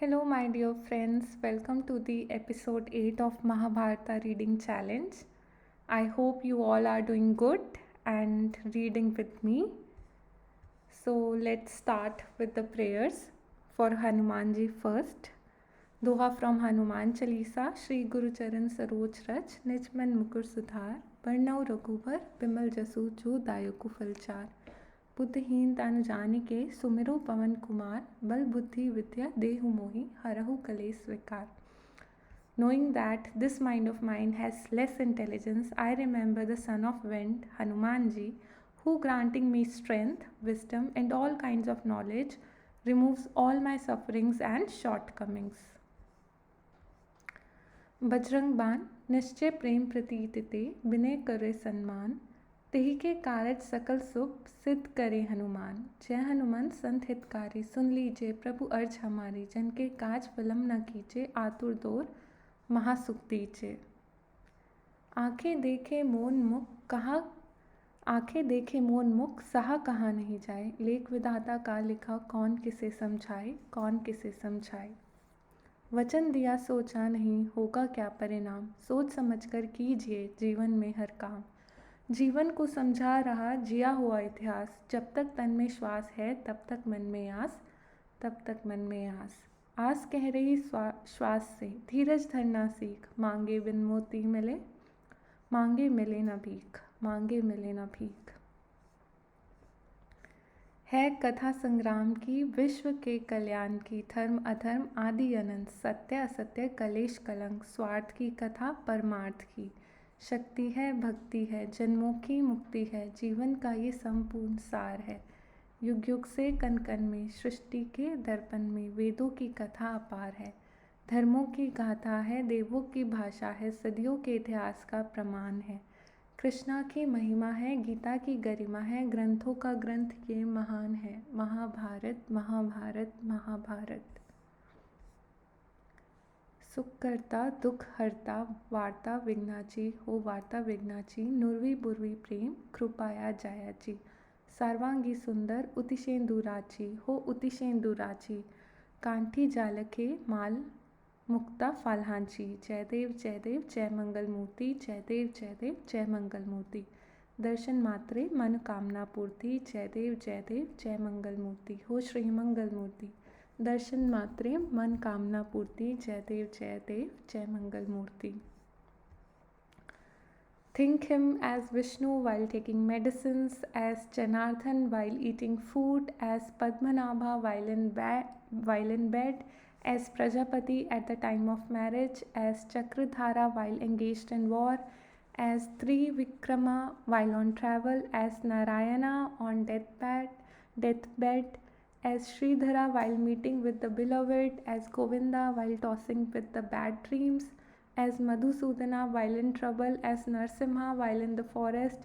Hello, my dear friends. Welcome to the episode 8 of Mahabharata reading challenge. I hope you all are doing good and reading with me. So, let's start with the prayers for Hanumanji first. Doha from Hanuman Chalisa. Shri Guru Charan Saroj Rach Nij Man Mukur Sudhar Barnau Raghuvar Bimal Jasu Jo Dayaku Falchar बुद्धिहीन तानु जानिके सुमिरो पवन कुमार बल बुद्धि विद्या देहु मोहि हरहु कलेश विकार. Knowing that this mind of mine has less intelligence, I remember the son of wind, Hanumanji, who granting me strength, wisdom and all kinds of knowledge, removes all my sufferings and shortcomings. Bajrang बाण निश्चय प्रेम प्रतीत विनय करे सन्मान तेहि के कारज सकल सुख सिद्ध करे हनुमान. जय हनुमान संत हितकारी सुन लीजिए प्रभु अर्ज हमारी जन के काज विलम न कीजिए आतुर दोर महासुख दीजिए. आंखें देखे मोन मुख सहा कहा नहीं जाए लेख विधाता का लिखा कौन किसे समझाए. वचन दिया सोचा नहीं होगा क्या परिणाम सोच समझकर कीजिए जीवन में हर काम. जीवन को समझा रहा जिया हुआ इतिहास जब तक तन में श्वास है तब तक मन में आस. आस कह रही श्वास से धीरज धरना सीख मांगे मिले न भीख. है कथा संग्राम की विश्व के कल्याण की धर्म अधर्म आदि अनंत सत्य असत्य कलेश कलंक स्वार्थ की कथा परमार्थ की. शक्ति है भक्ति है जन्मों की मुक्ति है जीवन का ये संपूर्ण सार है. युग युग से कण कण में सृष्टि के दर्पण में वेदों की कथा अपार है. धर्मों की गाथा है देवों की भाषा है सदियों के इतिहास का प्रमाण है. कृष्णा की महिमा है गीता की गरिमा है ग्रंथों का ग्रंथ ये महान है. महाभारत. सुख करता दुख हरता वार्ता विघ्नाची नुरवी बुरवी प्रेम कृपाया जायाची. सर्वांगी सुंदर उतिशेंदुराची कांठी जालके माल मुक्ता फाल्हांची. जय देव जय मंगल मूर्ति दर्शन मात्रे मन कामना पूर्ति. जय देव जय मंगल मूर्ति हो श्री मंगल मूर्ति दर्शन मात्रे मन कामना पूर्ति. जय देव जय मंगल मूर्ति. Think him as Vishnu while taking medicines, as Janardhan while eating food, as Padmanabha while in bed, as Prajapati at the time of marriage, as Chakradhara while engaged in war, as Trivikrama while on travel, as Narayana on deathbed, as Sridhara while meeting with the beloved, as Govinda while tossing with the bad dreams, as Madhusudana while in trouble, as Narsimha while in the forest,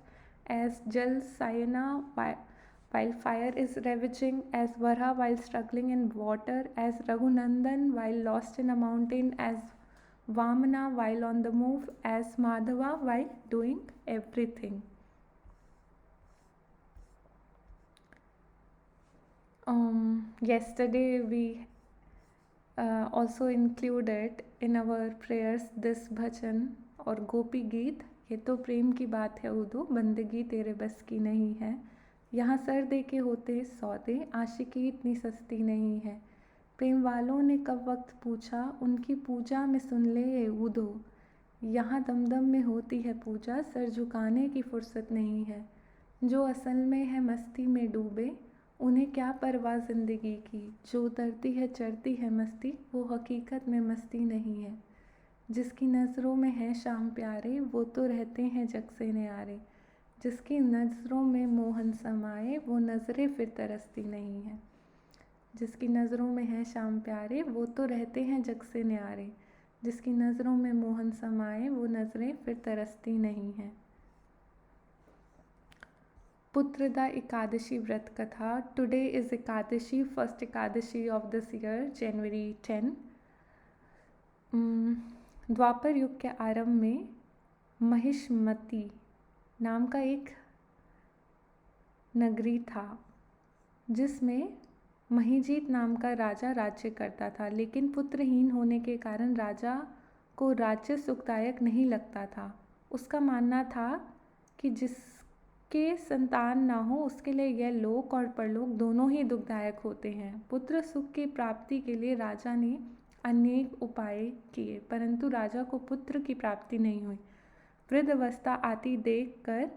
as Jal Sayana while fire is ravaging, as Varha while struggling in water, as Raghunandan while lost in a mountain, as Vamana while on the move, as Madhava while doing everything. Yesterday we also included in our prayers this bhajan और गोपी गीत. ये तो प्रेम की बात है उदो बंदगी तेरे बस की नहीं है. यहाँ सर दे के होते सौदे आशिकी इतनी सस्ती नहीं है. प्रेम वालों ने कब वक्त पूछा उनकी पूजा में सुन ले ये उदो. यहाँ दमदम में होती है पूजा सर झुकाने की फुर्सत नहीं है. जो असल में है मस्ती में डूबे उन्हें क्या परवाह जिंदगी की. जो उतरती है चढ़ती है मस्ती वो हकीकत में मस्ती नहीं है. जिसकी नज़रों में है शाम प्यारे वो तो रहते हैं जग से न्यारे. जिसकी नज़रों में मोहन समाए वो नज़रें फिर तरसती नहीं है. जिसकी नज़रों में है शाम प्यारे वो तो रहते हैं जग से न्यारे. जिसकी नज़रों में मोहन समाए वो नज़रें फिर तरसती नहीं है. पुत्रदा एकादशी व्रत कथा. Today is Ekadashi first Ekadashi of this year January 10. द्वापर युग के आरंभ में महिष्मती नाम का एक नगरी था जिसमें महीजीत नाम का राजा राज्य करता था, लेकिन पुत्रहीन होने के कारण राजा को राज्य सुखदायक नहीं लगता था। उसका मानना था कि जिसके संतान ना हो उसके लिए यह लोक और परलोक दोनों ही दुखदायक होते हैं। पुत्र सुख की प्राप्ति के लिए राजा ने अनेक उपाय किए, परंतु राजा को पुत्र की प्राप्ति नहीं हुई। वृद्ध अवस्था आती देखकर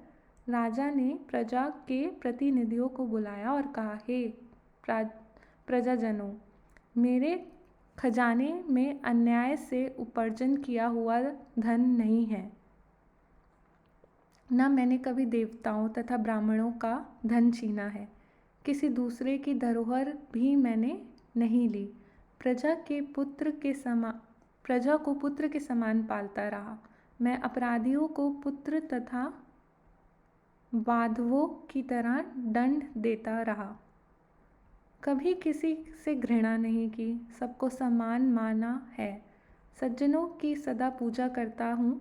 राजा ने प्रजा के प्रतिनिधियों को बुलाया और कहा, हे प्रजाजनों, मेरे खजाने में अन्याय से उपार्जन किया हुआ धन नहीं है, न मैंने कभी देवताओं तथा ब्राह्मणों का धन छीना है। किसी दूसरे की धरोहर भी मैंने नहीं ली। प्रजा को पुत्र के समान पालता रहा। मैं अपराधियों को पुत्र तथा बांधवों की तरह दंड देता रहा। कभी किसी से घृणा नहीं की, सबको समान माना है। सज्जनों की सदा पूजा करता हूँ।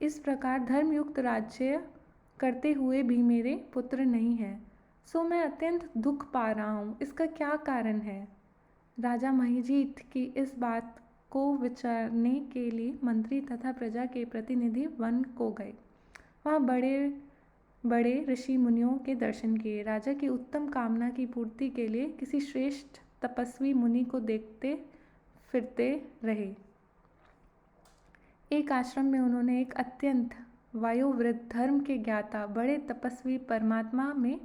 इस प्रकार धर्मयुक्त राज्य करते हुए भी मेरे पुत्र नहीं हैं, सो मैं अत्यंत दुख पा रहा हूँ। इसका क्या कारण है? राजा महीजीत की इस बात को विचारने के लिए मंत्री तथा प्रजा के प्रतिनिधि वन को गए। वहाँ बड़े बड़े ऋषि मुनियों के दर्शन किए। राजा की उत्तम कामना की पूर्ति के लिए किसी श्रेष्ठ तपस्वी मुनि को देखते फिरते रहे। एक आश्रम में उन्होंने एक अत्यंत वयोवृद्ध धर्म के ज्ञाता बड़े तपस्वी परमात्मा में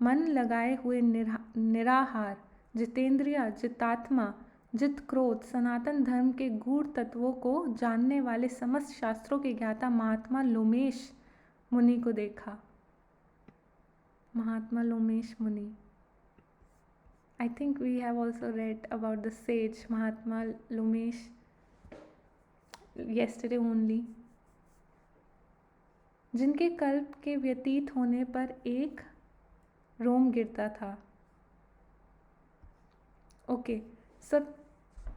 मन लगाए हुए निराहार जितेंद्रिय जितात्मा जित क्रोध सनातन धर्म के गूढ़ तत्वों को जानने वाले समस्त शास्त्रों के ज्ञाता महात्मा लोमेश मुनि को देखा। महात्मा लोमेश मुनि, I think we have also read about the sage Mahatma Lomesh yesterday only, जिनके कल्प के व्यतीत होने पर एक रोम गिरता था। ओके,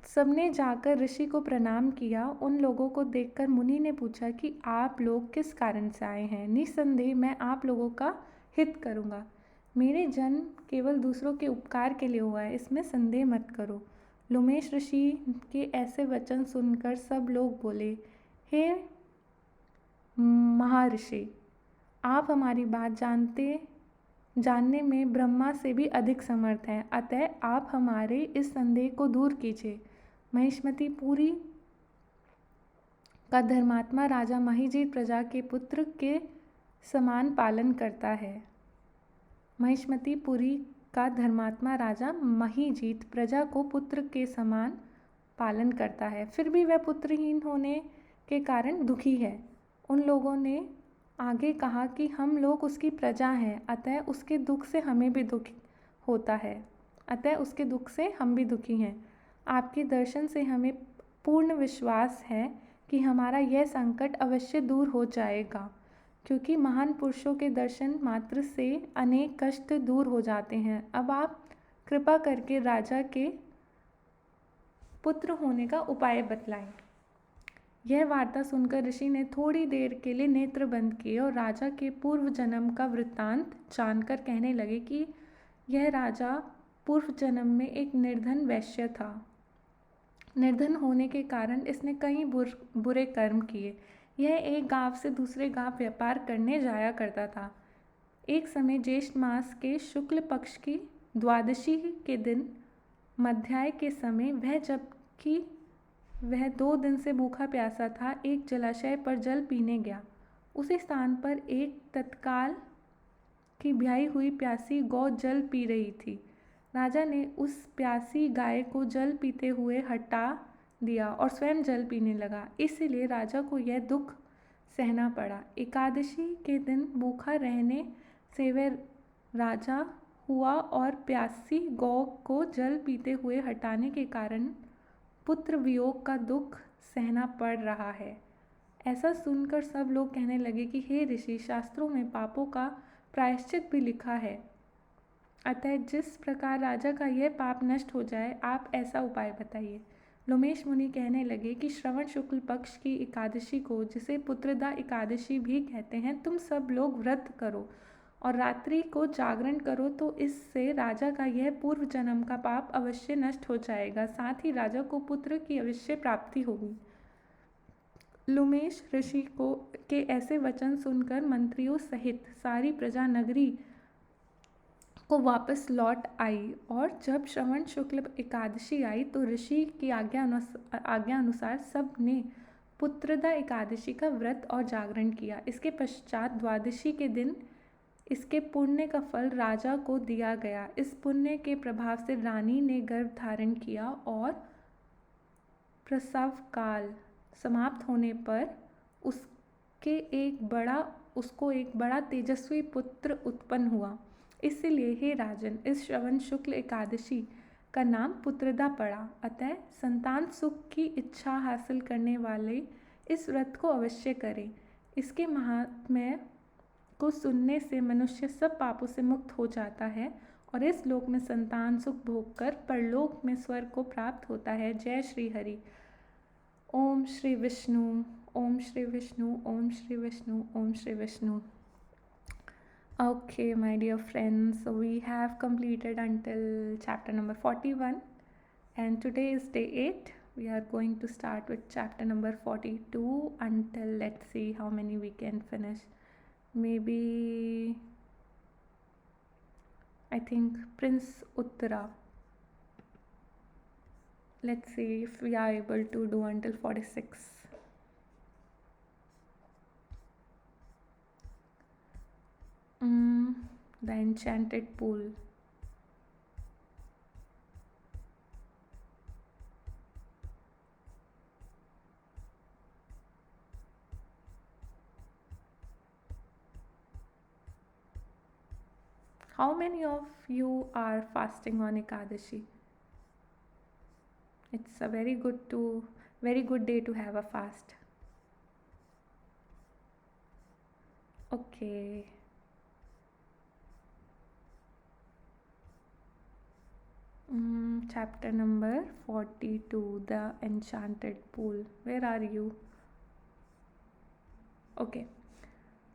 सबने जाकर ऋषि को प्रणाम किया। उन लोगों को देखकर मुनि ने पूछा कि आप लोग किस कारण से आए हैं? निस्संदेह मैं आप लोगों का हित करूँगा। मेरे जन्म केवल दूसरों के उपकार के लिए हुआ है, इसमें संदेह मत करो। लोमेश ऋषि के ऐसे वचन सुनकर सब लोग बोले, हे महर्षि, आप हमारी बात जानने में ब्रह्मा से भी अधिक समर्थ हैं, अतः आप हमारे इस संदेह को दूर कीजिए। महिष्मती पुरी का धर्मात्मा राजा महीजीत प्रजा के पुत्र के समान पालन करता है। महिष्मतीपुरी का धर्मात्मा राजा महीजीत प्रजा को पुत्र के समान पालन करता है, फिर भी वह पुत्रहीन होने के कारण दुखी है। उन लोगों ने आगे कहा कि हम लोग उसकी प्रजा हैं, अतः उसके दुख से हमें भी दुख होता है, अतः उसके दुख से हम भी दुखी हैं। आपके दर्शन से हमें पूर्ण विश्वास है कि हमारा यह संकट अवश्य दूर हो जाएगा, क्योंकि महान पुरुषों के दर्शन मात्र से अनेक कष्ट दूर हो जाते हैं। अब आप कृपा करके राजा के पुत्र होने का उपाय बतलाएं। यह वार्ता सुनकर ऋषि ने थोड़ी देर के लिए नेत्र बंद किए और राजा के पूर्व जन्म का वृत्तांत जानकर कहने लगे कि यह राजा पूर्व जन्म में एक निर्धन वैश्य था। निर्धन होने के कारण इसने कई बुरे कर्म किए। यह एक गांव से दूसरे गांव व्यापार करने जाया करता था। एक समय ज्येष्ठ मास के शुक्ल पक्ष की द्वादशी के दिन मध्याह्न के समय जबकि वह 2 दिन से भूखा प्यासा था, एक जलाशय पर जल पीने गया। उसी स्थान पर एक तत्काल की ब्याही हुई प्यासी गौ जल पी रही थी। राजा ने उस प्यासी गाय को जल पीते हुए हटा दिया और स्वयं जल पीने लगा, इसलिए राजा को यह दुख सहना पड़ा। एकादशी के दिन भूखा रहने से वह राजा हुआ और प्यासी गौ को जल पीते हुए हटाने के कारण पुत्र वियोग का दुख सहना पड़ रहा है। ऐसा सुनकर सब लोग कहने लगे कि हे ऋषि, शास्त्रों में पापों का प्रायश्चित भी लिखा है, अतः जिस प्रकार राजा का यह पाप नष्ट हो जाए, आप ऐसा उपाय बताइए। लोमेश मुनि कहने लगे कि श्रवण शुक्ल पक्ष की एकादशी को, जिसे पुत्रदा एकादशी भी कहते हैं, तुम सब लोग व्रत करो और रात्रि को जागरण करो तो इससे राजा का यह पूर्व जन्म का पाप अवश्य नष्ट हो जाएगा, साथ ही राजा को पुत्र की अवश्य प्राप्ति होगी। लुमेश ऋषि को के ऐसे वचन सुनकर मंत्रियों सहित सारी प्रजा नगरी को वापस लौट आई, और जब श्रवण शुक्ल एकादशी आई तो ऋषि की आज्ञा अनुसार सब ने पुत्रदा एकादशी का व्रत और जागरण किया। इसके पश्चात द्वादशी के दिन इसके पुण्य का फल राजा को दिया गया। इस पुण्य के प्रभाव से रानी ने गर्भ धारण किया और प्रसव काल समाप्त होने पर उसको एक बड़ा तेजस्वी पुत्र उत्पन्न हुआ। इसलिए हे राजन, इस श्रवण शुक्ल एकादशी का नाम पुत्रदा पड़ा। अतः संतान सुख की इच्छा हासिल करने वाले इस व्रत को अवश्य करें। इसके महात्म्य को सुनने से मनुष्य सब पापों से मुक्त हो जाता है और इस लोक में संतान सुख भोग कर परलोक में स्वर्ग को प्राप्त होता है। जय श्री हरि। ओम श्री विष्णु, ओम श्री विष्णु, ओम श्री विष्णु, ओम Shri Vishnu. Okay, my dear friends, so we have completed until chapter number 41 and today is day 8. We are going to start with chapter number 42 until, let's see how many we can finish. Maybe, I think Prince Uttara. Let's see if we are able to do until 46. The enchanted pool. How many of you are fasting on Ekadashi? It's a very good day to have a fast. Okay. Chapter number 42, the enchanted pool. Where are you? Okay.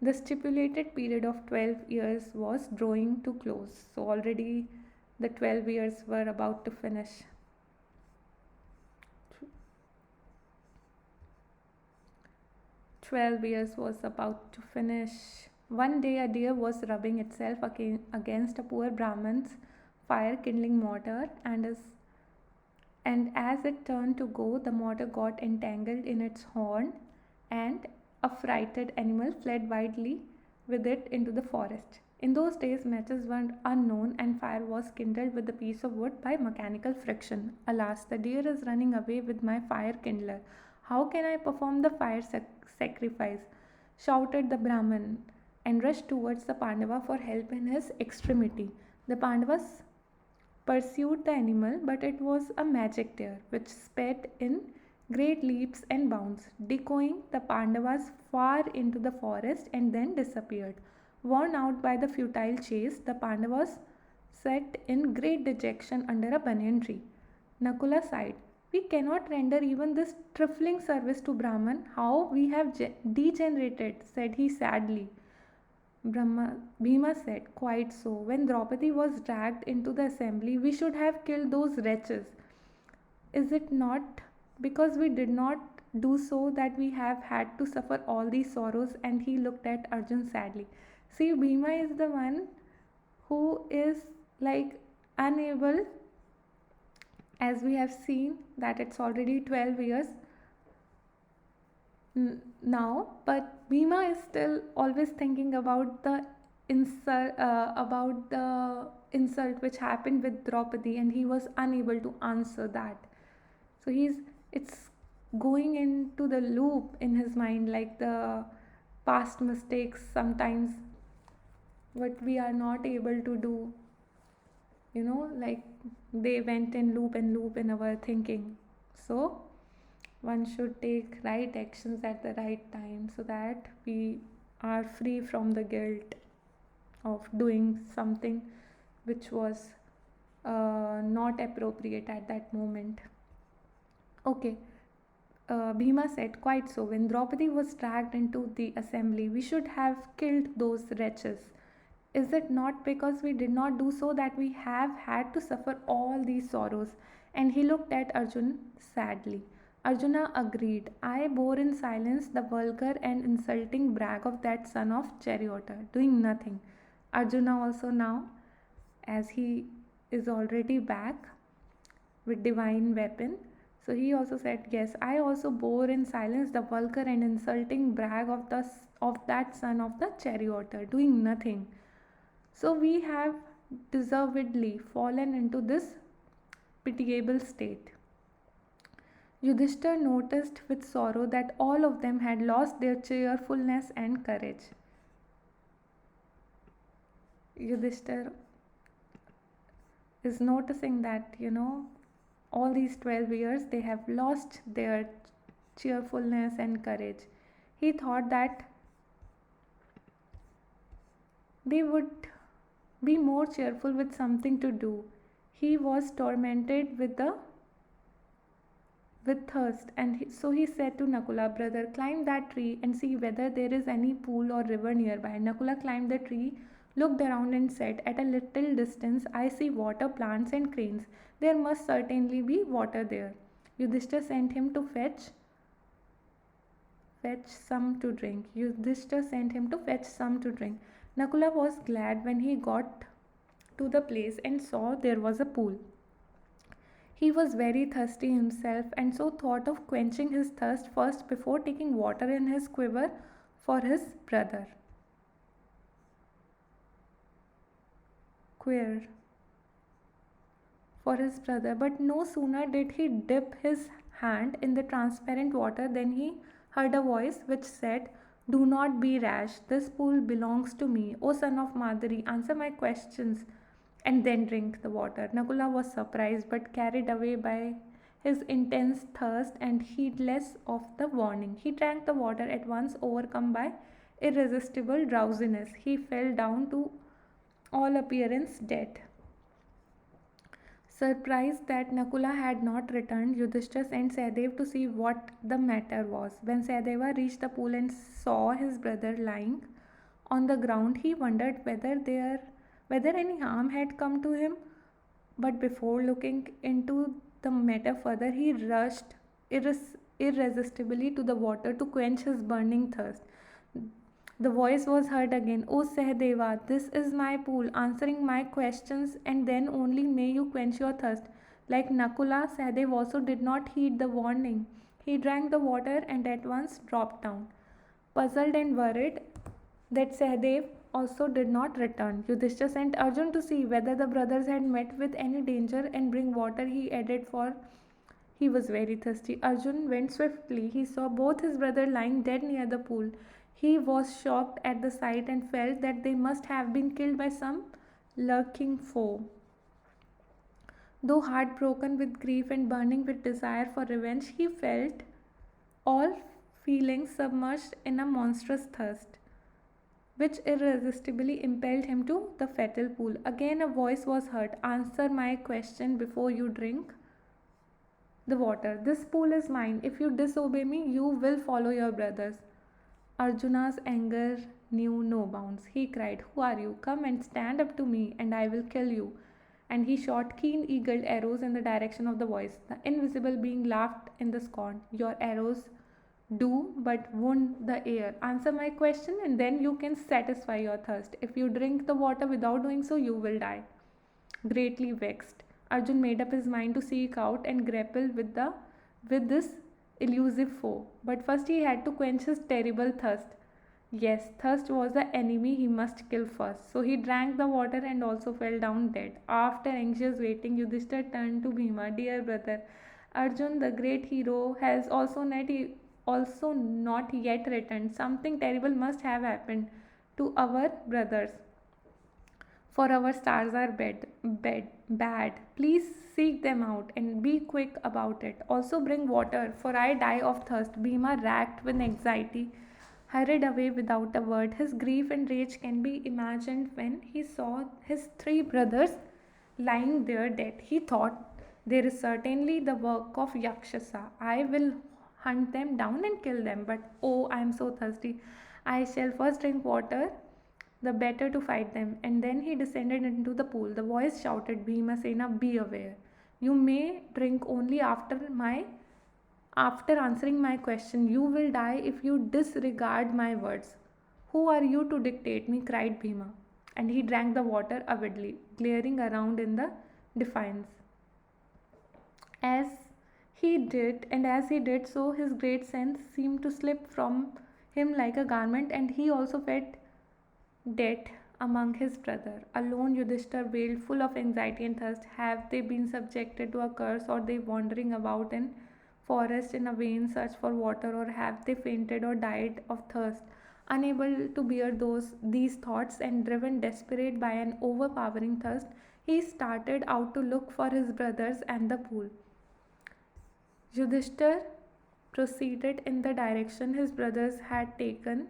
The stipulated period of 12 years was drawing to close. So already the 12 years were about to finish. 12 years was about to finish. One day a deer was rubbing itself against a poor Brahman's fire kindling mortar, and as it turned to go, the mortar got entangled in its horn, and a frightened animal fled wildly with it into the forest. In those days, matches were unknown, and fire was kindled with a piece of wood by mechanical friction. Alas, the deer is running away with my fire kindler. How can I perform the fire sacrifice? Shouted the Brahman, and rushed towards the Pandava for help in his extremity. The Pandavas pursued the animal, but it was a magic deer which sped in great leaps and bounds, decoying the Pandavas far into the forest and then disappeared. Worn out by the futile chase, the Pandavas sat in great dejection under a banyan tree. Nakula sighed. We cannot render even this trifling service to Brahman. How we have degenerated, said he sadly. Bhima said, quite so. When Draupadi was dragged into the assembly, we should have killed those wretches. Is it not because we did not do so that we have had to suffer all these sorrows? And he looked at Arjun sadly. See, Bhima is the one who is like unable, as we have seen that it's already 12 years now, but Bhima is still always thinking about the insult which happened with Draupadi, and he was unable to answer that. So it's going into the loop in his mind, like the past mistakes sometimes, what we are not able to do, like they went in loop and loop in our thinking. So one should take right actions at the right time so that we are free from the guilt of doing something which was not appropriate at that moment. Okay. Bhima said, quite so. When Draupadi was dragged into the assembly, we should have killed those wretches. Is it not because we did not do so that we have had to suffer all these sorrows? And he looked at Arjun sadly. Arjuna agreed. I bore in silence the vulgar and insulting brag of that son of charioteer, doing nothing. Arjuna also now, as he is already back with divine weapon, so he also said, yes, I also bore in silence the vulgar and insulting brag of that son of the charioteer, doing nothing. So we have deservedly fallen into this pitiable state. Yudhishthir noticed with sorrow that all of them had lost their cheerfulness and courage. Yudhishthir is noticing that, all these 12 years they have lost their cheerfulness and courage. He thought that they would be more cheerful with something to do. He was tormented with thirst, and so he said to Nakula, brother, climb that tree and see whether there is any pool or river nearby. Nakula climbed the tree, looked around and said, at a little distance I see water plants and cranes. There must certainly be water there. Yudhishthir sent him to fetch some to drink. Nakula was glad when he got to the place and saw there was a pool. He was very thirsty himself, and so thought of quenching his thirst first before taking water in his quiver for his brother. But no sooner did he dip his hand in the transparent water than he heard a voice which said, do not be rash, this pool belongs to me. O son of Madari, answer my questions and then drink the water. Nakula was surprised but carried away by his intense thirst and heedless of the warning. He drank the water at once, overcome by irresistible drowsiness. He fell down to all appearance dead. Surprised that Nakula had not returned, Yudhishthir sent Sahadev to see what the matter was. When Sahadeva reached the pool and saw his brother lying on the ground, he wondered whether any harm had come to him. But before looking into the matter further, he rushed irresistibly to the water to quench his burning thirst. The voice was heard again, O Sahadeva, this is my pool, answering my questions, and then only may you quench your thirst. Like Nakula, Sahadev also did not heed the warning. He drank the water and at once dropped down. Puzzled and worried that Sahadev also did not return, Yudhishthir sent Arjun to see whether the brothers had met with any danger and bring water, he added, for he was very thirsty. Arjun went swiftly. He saw both his brothers lying dead near the pool. He was shocked at the sight and felt that they must have been killed by some lurking foe. Though heartbroken with grief and burning with desire for revenge, he felt all feelings submerged in a monstrous thirst, which irresistibly impelled him to the fatal pool. Again a voice was heard, answer my question before you drink the water. This pool is mine. If you disobey me, you will follow your brothers. Arjuna's anger knew no bounds. He cried, who are you? Come and stand up to me and I will kill you. And he shot keen eagled arrows in the direction of the voice. The invisible being laughed in the scorn. Your arrows do but wound the air. Answer my question and then you can satisfy your thirst. If you drink the water without doing so, you will die. Greatly vexed, Arjun made up his mind to seek out and grapple with this elusive foe. But first he had to quench his terrible thirst. Yes, thirst was the enemy he must kill first. So he drank the water and also fell down dead. After anxious waiting, Yudhishthir turned to Bhima, dear brother, Arjun, the great hero, has also not yet returned. Something terrible must have happened to our brothers, for our stars are bad. Please seek them out and be quick about it. Also bring water, for I die of thirst. Bhima, racked with anxiety, hurried away without a word. His grief and rage can be imagined when he saw his 3 brothers lying there dead. He thought, there is certainly the work of Yakshasa. I will hunt them down and kill them. But oh, I am so thirsty. I shall first drink water the better to fight them. And then he descended into the pool. The voice shouted, Bhimasena, be aware. You may drink only after answering my question. You will die if you disregard my words. Who are you to dictate me? Cried Bhima. And he drank the water avidly, glaring around in the defiance. As as he did so, his great sense seemed to slip from him like a garment, and he also felt death among his brother. Alone Yudhishthir wailed, full of anxiety and thirst. Have they been subjected to a curse, or they wandering about in forest in a vain search for water, or have they fainted or died of thirst? Unable to bear these thoughts and driven desperate by an overpowering thirst, he started out to look for his brothers and the pool. Yudhishthir proceeded in the direction his brothers had taken,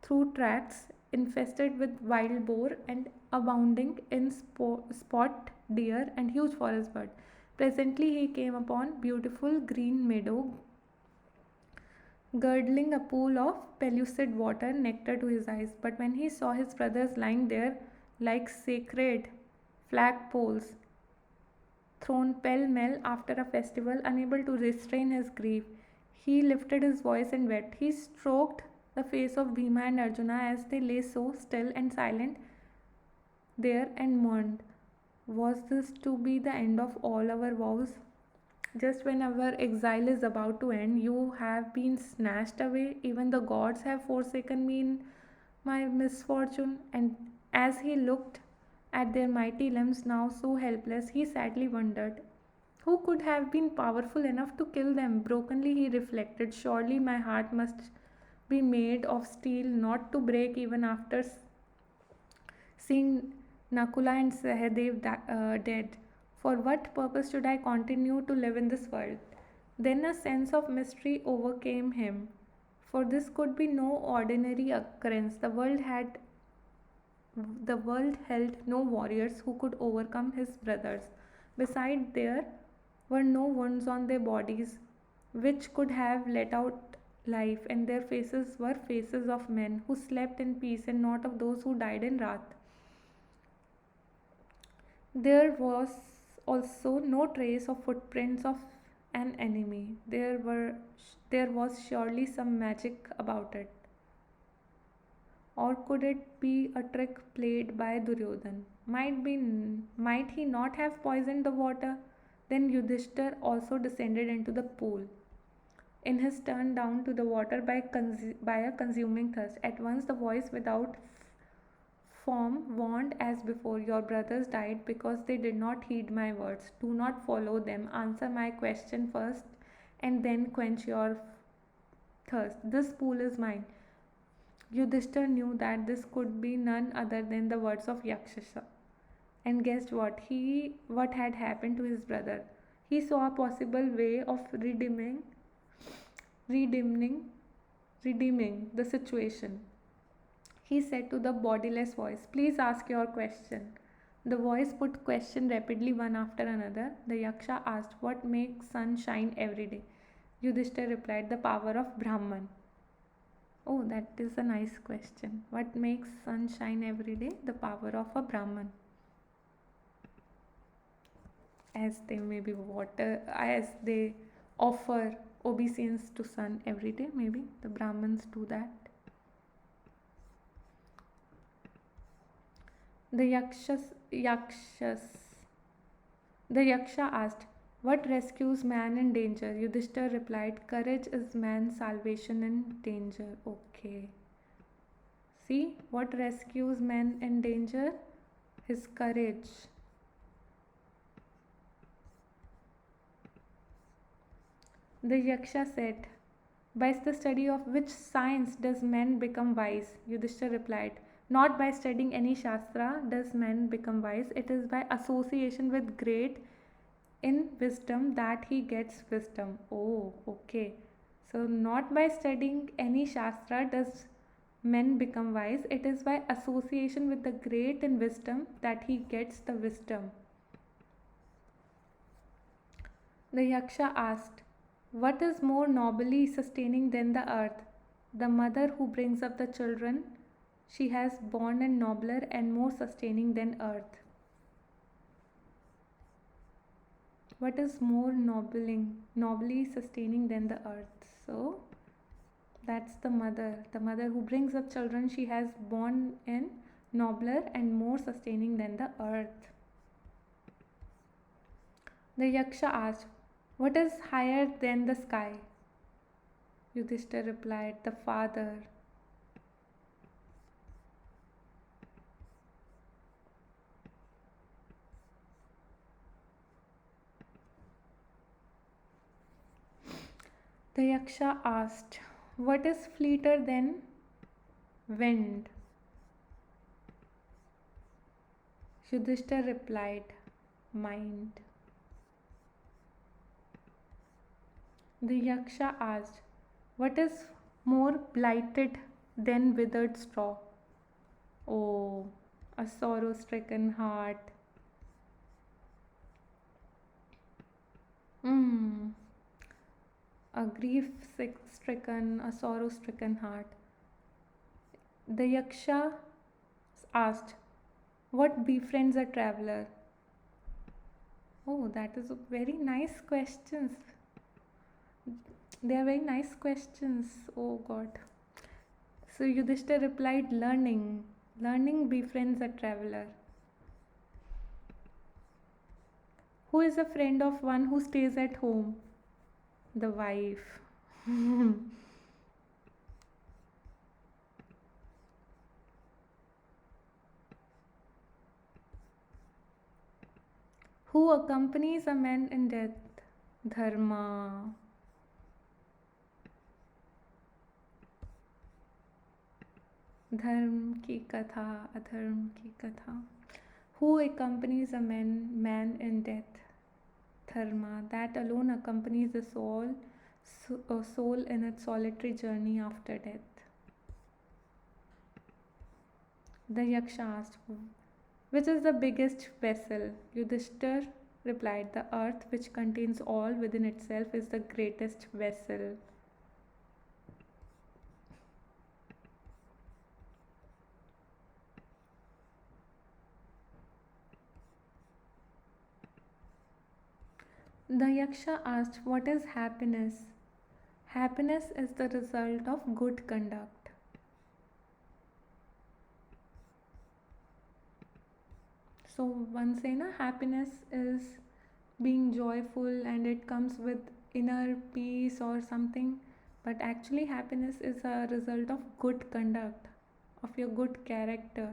through tracts infested with wild boar and abounding in spot deer and huge forest bird. Presently he came upon beautiful green meadow, girdling a pool of pellucid water, nectar to his eyes. But when he saw his brothers lying there like sacred flagpoles, thrown pell-mell after a festival, unable to restrain his grief, he lifted his voice and wept. He stroked the face of Bhima and Arjuna as they lay so still and silent there and mourned. Was this to be the end of all our vows? Just when our exile is about to end, you have been snatched away. Even the gods have forsaken me in my misfortune. And as he looked at their mighty limbs, now so helpless, he sadly wondered, who could have been powerful enough to kill them? Brokenly he reflected, surely my heart must be made of steel, not to break even after seeing Nakula and Sahadev dead. For what purpose should I continue to live in this world? Then a sense of mystery overcame him, for this could be no ordinary occurrence. The world held no warriors who could overcome his brothers. Besides, there were no wounds on their bodies which could have let out life, and their faces were faces of men who slept in peace and not of those who died in wrath. There was also no trace of footprints of an enemy. There was surely some magic about it. Or could it be a trick played by Duryodhan? Might he not have poisoned the water? Then Yudhishthir also descended into the pool, in his turn down to the water by a consuming thirst. At once the voice without form warned as before, your brothers died because they did not heed my words. Do not follow them. Answer my question first and then quench your thirst. This pool is mine. Yudhishthir knew that this could be none other than the words of Yakshasa, and guessed what had happened to his brother. He saw a possible way of redeeming the situation. He said to the bodiless voice, please ask your question. The voice put question rapidly one after another. The Yaksha asked, what makes sun shine every day? Yudhishthir replied, the power of Brahman. Oh, that is a nice question. What makes sun shine every day? The power of a Brahman. As they offer obeisance to sun every day, maybe the Brahmins do that. The Yaksha asked, what rescues man in danger? Yudhishthir replied, courage is man's salvation in danger. Okay. See, what rescues man in danger? His courage. The Yaksha said, by the study of which science does man become wise? Yudhishthir replied, not by studying any Shastra does man become wise. It is by association with great in wisdom that he gets wisdom. Oh, okay. So not by studying any Shastra does men become wise. It is by association with the great in wisdom that he gets the wisdom. The Yaksha asked, what is more nobly sustaining than the earth? The mother who brings up the children she has born a nobler and more sustaining than earth. What is more nobly sustaining than the earth? So that's the mother. The mother who brings up children, she has born in nobler and more sustaining than the earth. The Yaksha asked, "What is higher than the sky?" Yudhishthir replied, "The father." The Yaksha asked, "What is fleeter than wind?" Yudhishthir replied, "Mind." The Yaksha asked, "What is more blighted than withered straw?" Oh, a sorrow stricken heart. Mm, a grief stricken, a sorrow stricken heart. The Yaksha asked, "What befriends a traveler?" Oh, that is a very nice questions. They are very nice questions. Oh God. So Yudhishthir replied, "Learning. Learning befriends a traveler." Who is a friend of one who stays at home? The wife. Who accompanies a man in death? Dharma. धर्म की कथा, अधर्म की कथा. Who accompanies a man in death? Dharma. That alone accompanies the soul in its solitary journey after death. The Yaksha asked, "Which is the biggest vessel?" Yudhishthir replied, "The earth, which contains all within itself, is the greatest vessel." The Yaksha asked, "What is happiness?" Happiness is the result of good conduct. So one say na, happiness is being joyful and it comes with inner peace or something, but actually happiness is a result of good conduct, of your good character,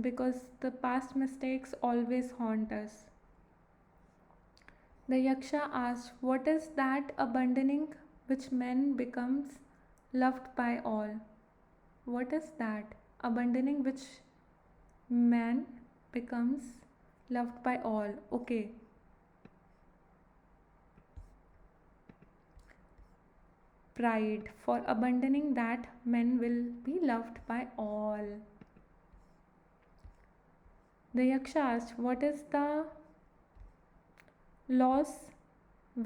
because the past mistakes always haunt us. The Yaksha asked, "What is that abandoning which man becomes loved by all?" What is that abandoning which man becomes loved by all? Okay. Pride. For abandoning that, men will be loved by all. The Yaksha asked, "What is the loss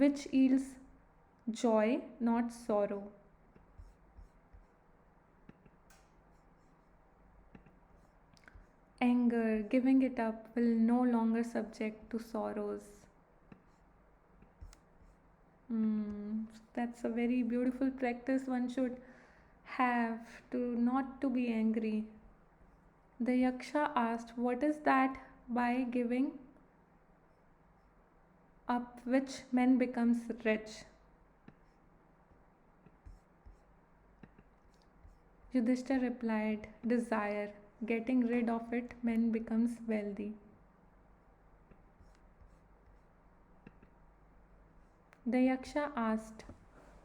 which yields joy, not sorrow?" Anger, giving it up, will no longer subject to sorrows. That's a very beautiful practice one should have, to not to be angry. The Yaksha asked, "What is that by giving up which man becomes rich?" Yudhishthir replied, "Desire. Getting rid of it, man becomes wealthy." The Yaksha asked,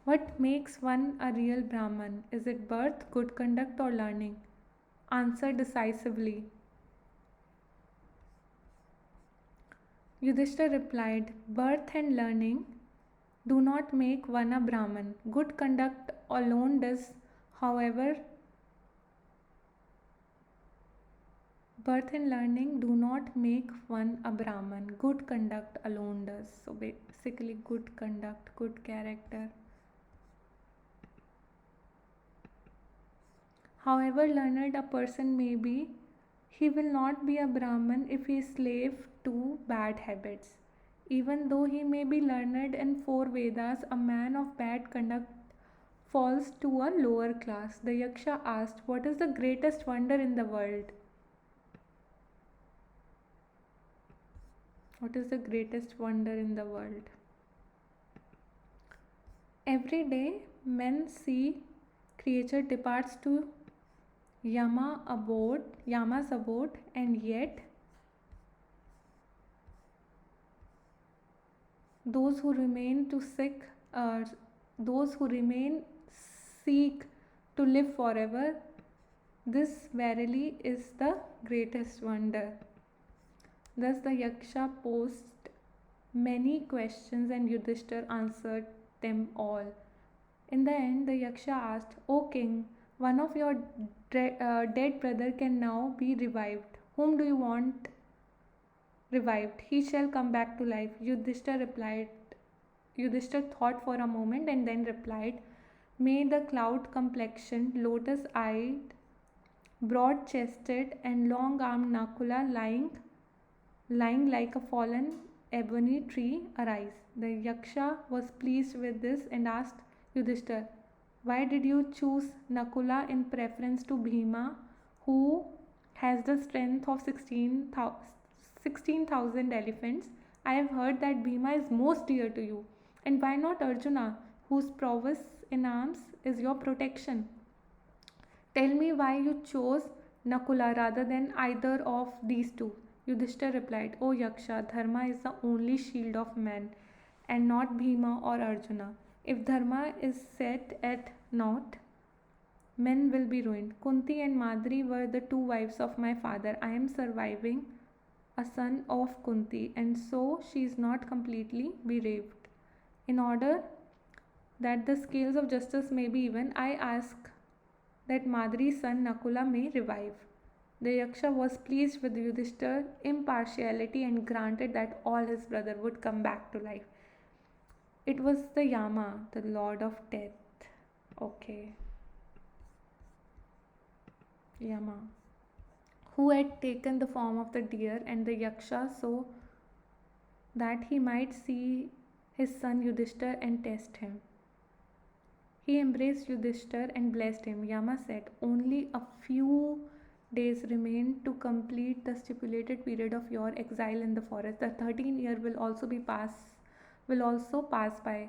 "What makes one a real Brahman? Is it birth, good conduct, or learning?" Answer decisively. Yudhishthir replied, "Birth and learning do not make one a Brahman. Good conduct alone does, however, birth and learning do not make one a Brahman. Good conduct alone does." So basically, good conduct, good character. However learned a person may be, he will not be a Brahman if he is slave to bad habits. Even though he may be learned in 4 Vedas, a man of bad conduct falls to a lower class. The Yaksha asked, "What is the greatest wonder in the world?" What is the greatest wonder in the world? Every day, men see creature departs to Yama's abode, and yet those who remain to seek, uh, those who remain seek to live forever. This verily is the greatest wonder. Thus the Yaksha posed many questions, and Yudhishthir answered them all. In the end, the Yaksha asked, "O king, one of your dead brother can now be revived. Whom do you want revived? He shall come back to life." Yudhishthir thought for a moment and then replied, "May the cloud complexioned, lotus eyed, broad chested, and long armed Nakula lying like a fallen ebony tree arise." The Yaksha was pleased with this and asked Yudhishthir, "Why did you choose Nakula in preference to Bhima, who has the strength of 16,000 elephants? I have heard that Bhima is most dear to you. And why not Arjuna, whose prowess in arms is your protection? Tell me why you chose Nakula rather than either of these two." Yudhishthir replied, "O Yaksha, Dharma is the only shield of man, and not Bhima or Arjuna. If Dharma is set at naught, men will be ruined. Kunti and Madri were the 2 wives of my father. I am surviving a son of Kunti, and so she is not completely bereaved. In order that the scales of justice may be even, I ask that Madri's son Nakula may revive." The Yaksha was pleased with Yudhishthir's impartiality and granted that all his brother would come back to life. It was the Yama, the lord of death. Okay. Yama, who had taken the form of the deer and the Yaksha so that he might see his son Yudhishthir and test him. He embraced Yudhishthir and blessed him. Yama said, "Only a few days remain to complete the stipulated period of your exile in the forest. The 13th year will also pass by.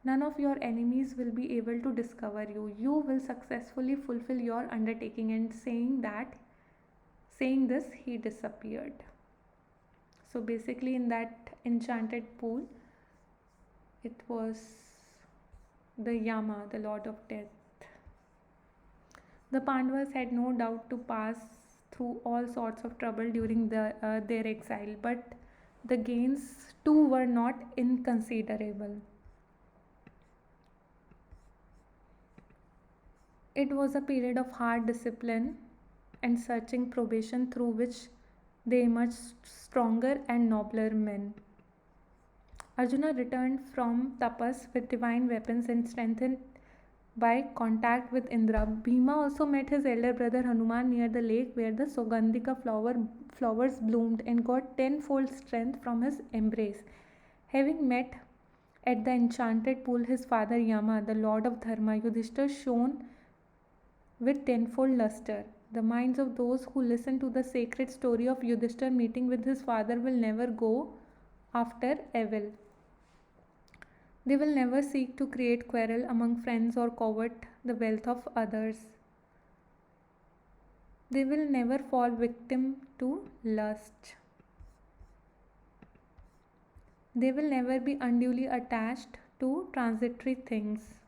None of your enemies will be able to discover you. You will successfully fulfill your undertaking." And saying this, he disappeared. So basically, in that enchanted pool, it was the Yama, the lord of death. The Pandavas had no doubt to pass through all sorts of trouble during their exile, but the gains too were not inconsiderable. It was a period of hard discipline and searching probation through which they emerged stronger and nobler men. Arjuna returned from tapas with divine weapons and strengthened by contact with Indra. Bhima also met his elder brother Hanuman near the lake where the Sogandhika flowers bloomed and got tenfold strength from his embrace. Having met at the enchanted pool his father Yama, the lord of Dharma, Yudhishthir shone with tenfold luster. The minds of those who listen to the sacred story of Yudhishthir meeting with his father will never go after evil. They will never seek to create quarrel among friends or covet the wealth of others. They will never fall victim to lust. They will never be unduly attached to transitory things.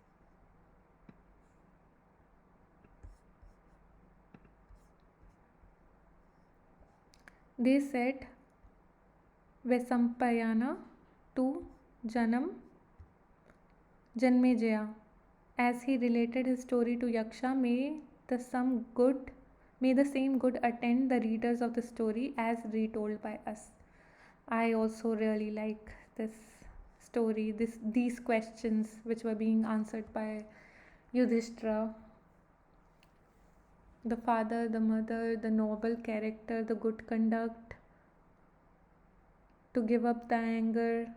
They said Vesampayana to Janmejaya as he related his story to Yaksha. May the same good attend the readers of the story as retold by us. I also really like this story, these questions which were being answered by Yudhishthira. The father, the mother, the noble character, the good conduct, to give up the anger,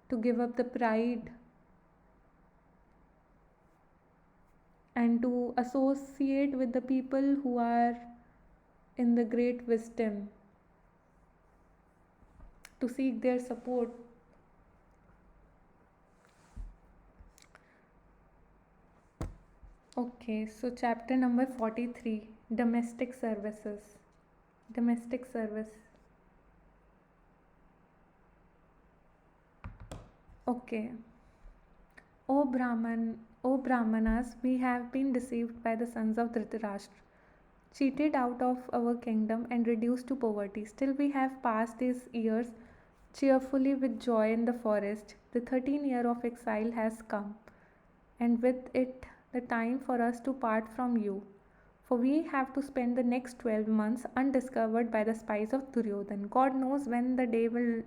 to give up the pride, and to associate with the people who are in the great wisdom, to seek their support. Okay, so chapter number 43, domestic services. Domestic service. Okay. O Brahmanas, we have been deceived by the sons of Dhritarashtra, cheated out of our kingdom and reduced to poverty. Still, we have passed these years cheerfully with joy in the forest. The 13th year of exile has come, and with it the time for us to part from you. For we have to spend the next 12 months undiscovered by the spies of Duryodhan. God knows when the day will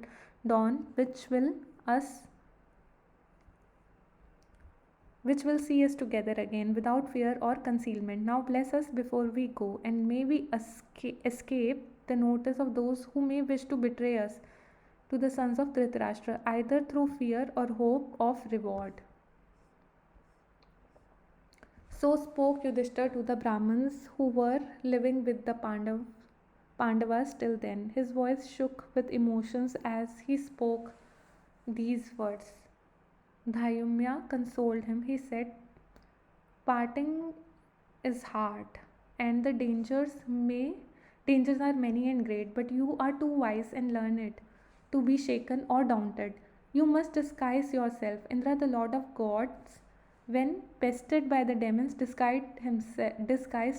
dawn which will see us together again without fear or concealment. Now bless us before we go, and may we escape the notice of those who may wish to betray us to the sons of Dhritarashtra, either through fear or hope of reward. So spoke Yudhishthir to the Brahmins who were living with the Pandavas till then. His voice shook with emotions as he spoke these words. Dhyumya consoled him. He said, parting is hard, and the dangers are many and great, but you are too wise and learned to be shaken or daunted. You must disguise yourself. Indra, the lord of gods, when pestered by the demons, disguised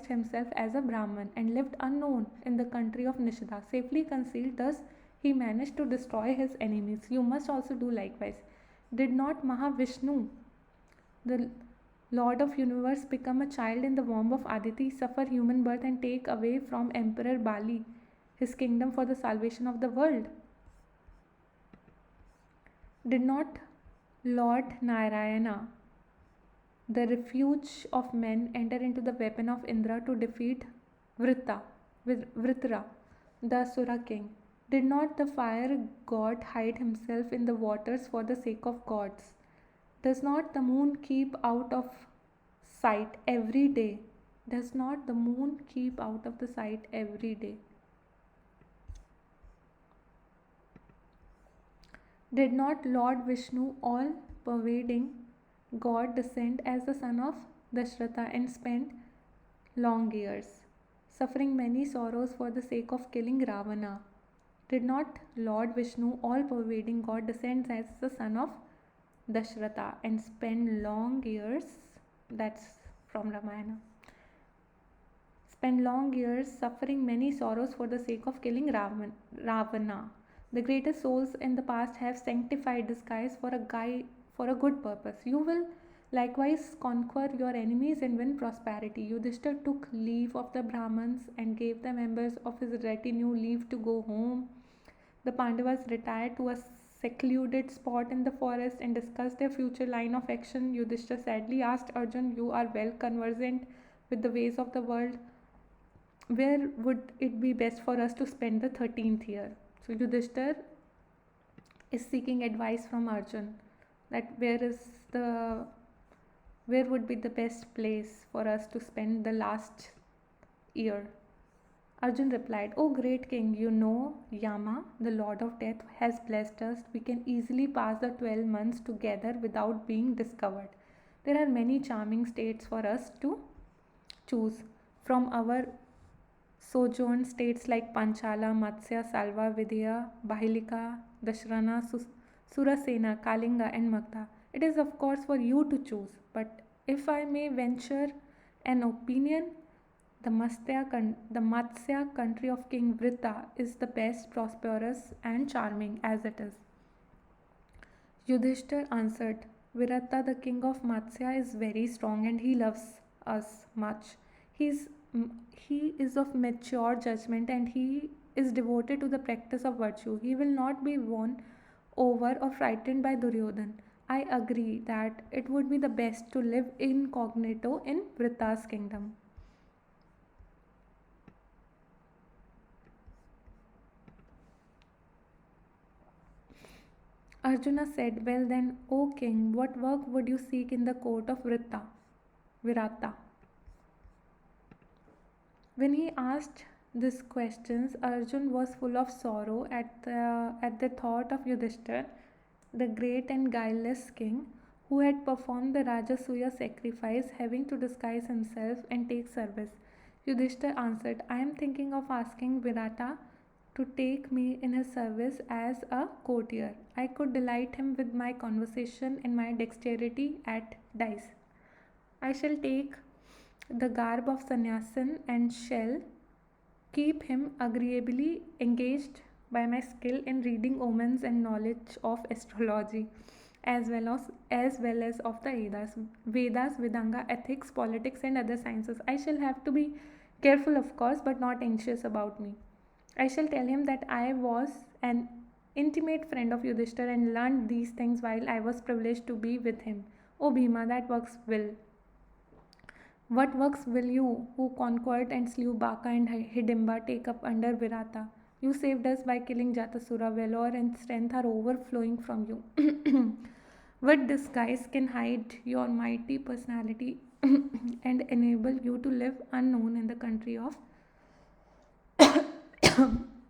himself as a Brahman and lived unknown in the country of Nishida, safely concealed. Thus he managed to destroy his enemies. You must also do likewise. Did not Mahavishnu, the Lord of Universe, become a child in the womb of Aditi, suffer human birth, and take away from Emperor Bali his kingdom for the salvation of the world? Did not Lord Narayana, the refuge of men, enter into the weapon of Indra to defeat Vritra, the Asura king? Did not the fire god hide himself in the waters for the sake of gods? Does not the moon keep out of sight every day? Does not the moon keep out of the sight every day? Did not Lord Vishnu, all pervading God, descend as the son of Dashratha and spend long years, suffering many sorrows for the sake of killing Ravana? Did not Lord Vishnu, all pervading God, descend as the son of Dashratha and spend long years? That's from Ramayana. Spend long years suffering many sorrows for the sake of killing Ravana. The greatest souls in the past have sanctified disguise for a good purpose. You will likewise conquer your enemies and win prosperity. Yudhishthir took leave of the Brahmins and gave the members of his retinue leave to go home. The Pandavas retired to a secluded spot in the forest and discussed their future line of action. Yudhishthir sadly asked Arjun, you are well conversant with the ways of the world. Where would it be best for us to spend the 13th year? So Yudhishthir is seeking advice from Arjun that where would be the best place for us to spend the last year. Arjun replied, O great king, you know Yama, the lord of death, has blessed us. We can easily pass the 12 months together without being discovered. There are many charming states for us to choose from our sojourn states like Panchala, Matsya, Salva, Vidya, Bahilika, Dashrana, Surasena, Kalinga and Magda. It is of course for you to choose, but if I may venture an opinion, the Matsya country of King Vrita is the best, prosperous and charming as it is. Yudhishthir answered, Virata, the king of Matsya, is very strong and he loves us much. He is of mature judgment and he is devoted to the practice of virtue. He will not be won over or frightened by Duryodhan. I agree that it would be the best to live incognito in Vrita's kingdom. Arjuna said, "Well then, O king, what work would you seek in the court of Virata?" When he asked these questions, Arjun was full of sorrow at the thought of Yudhishthir, the great and guileless king, who had performed the Rajasuya sacrifice, having to disguise himself and take service. Yudhishthir answered, "I am thinking of asking Virata to take me in his service as a courtier. I could delight him with my conversation and my dexterity at dice. I shall take the garb of sannyasin and shall keep him agreeably engaged by my skill in reading omens and knowledge of astrology, as well as of the Vedas, Vedanga, ethics, politics, and other sciences. I shall have to be careful, of course, but not anxious about me. I shall tell him that I was an intimate friend of Yudhishthir and learned these things while I was privileged to be with him. O Bhima, that works will. What works will you, who conquered and slew Baka and Hidimba, take up under Virata? You saved us by killing Jatasura. Valor and strength are overflowing from you. What disguise can hide your mighty personality and enable you to live unknown in the country of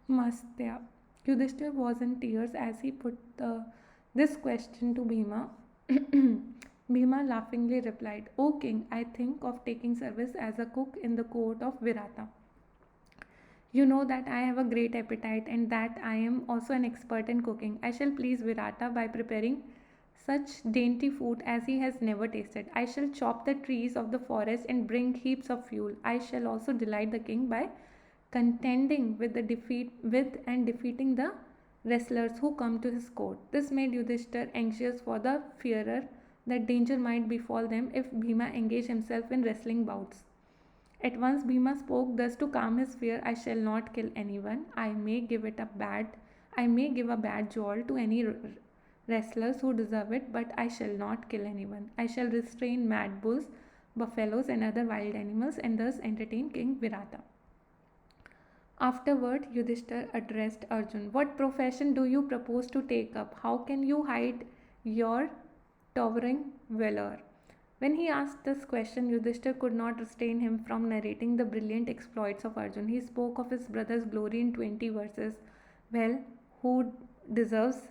Mastya? Yudhishthir was in tears as he put this question to Bhima. Bhima laughingly replied, "O king, I think of taking service as a cook in the court of Virata. You know that I have a great appetite and that I am also an expert in cooking. I shall please Virata by preparing such dainty food as he has never tasted. I shall chop the trees of the forest and bring heaps of fuel. I shall also delight the king by contending with and defeating the wrestlers who come to his court." This made Yudhishthir anxious for the fearer that danger might befall them if Bhima engaged himself in wrestling bouts. At once Bhima spoke thus to calm his fear: "I shall not kill anyone. I may give a bad jolt to any wrestlers who deserve it, but I shall not kill anyone. I shall restrain mad bulls, buffaloes, and other wild animals, and thus entertain King Virata." Afterward, Yudhishthir addressed Arjun. "What profession do you propose to take up? How can you hide your towering valor?" When he asked this question, Yudhishthir could not restrain him from narrating the brilliant exploits of Arjun. He spoke of his brother's glory in 20 verses. "Well, who deserves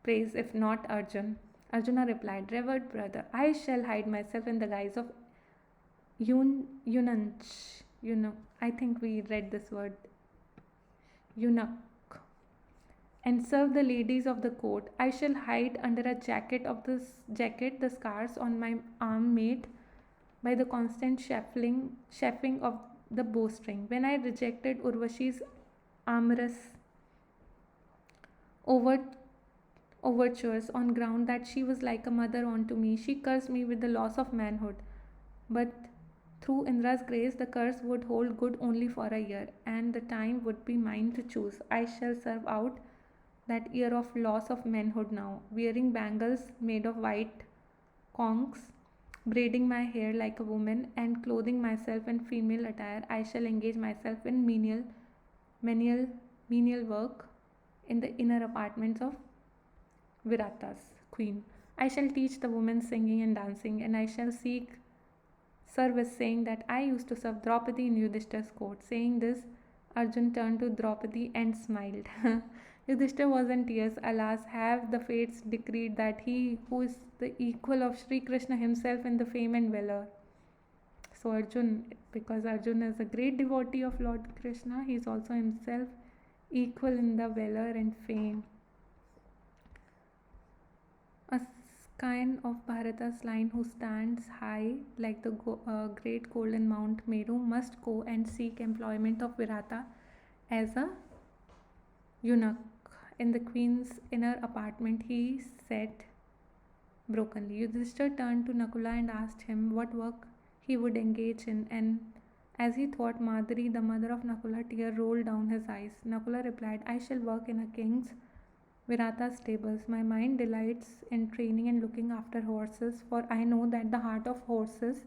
praise if not Arjun?" Arjuna replied, "Revered brother, I shall hide myself in the guise of eunuch. I think we read this word, eunuch, and serve the ladies of the court. I shall hide under a jacket, the scars on my arm made by the constant chafing of the bowstring. When I rejected Urvashi's amorous overtures on ground that she was like a mother unto me, she cursed me with the loss of manhood. But through Indra's grace, the curse would hold good only for a year, and the time would be mine to choose. I shall serve out that year of loss of manhood now, wearing bangles made of white conchs, braiding my hair like a woman, and clothing myself in female attire. I shall engage myself in menial work in the inner apartments of Virata's queen. I shall teach the women singing and dancing, and I shall seek service, saying that I used to serve Draupadi in Yudhishthir's court." Saying this, Arjun turned to Draupadi and smiled. Yudhishthir was in tears. Alas, have the fates decreed that he who is the equal of Sri Krishna himself in the fame and valor? So Arjun, because Arjun is a great devotee of Lord Krishna, he is also himself equal in the valor and fame. A scion of Bharata's line who stands high like the great golden Mount Meru must go and seek employment of Virata as a eunuch in the queen's inner apartment, he said brokenly. Yudhishthir turned to Nakula and asked him what work he would engage in, and as he thought Madhuri, the mother of Nakula, tear rolled down his eyes. Nakula replied, "I shall work in a king's Virata's stables. My mind delights in training and looking after horses, for I know that the heart of horses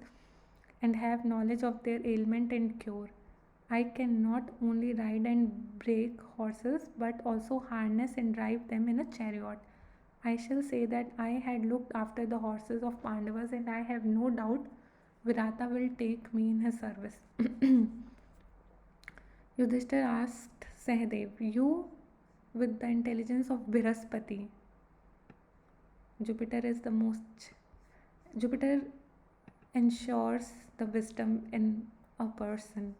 and have knowledge of their ailment and cure. I can not only ride and break horses, but also harness and drive them in a chariot. I shall say that I had looked after the horses of Pandavas, and I have no doubt Virata will take me in his service. Yudhishthir asked Sahadev, "You, with the intelligence of Brihaspati, Jupiter is the most. Jupiter ensures the wisdom in a person.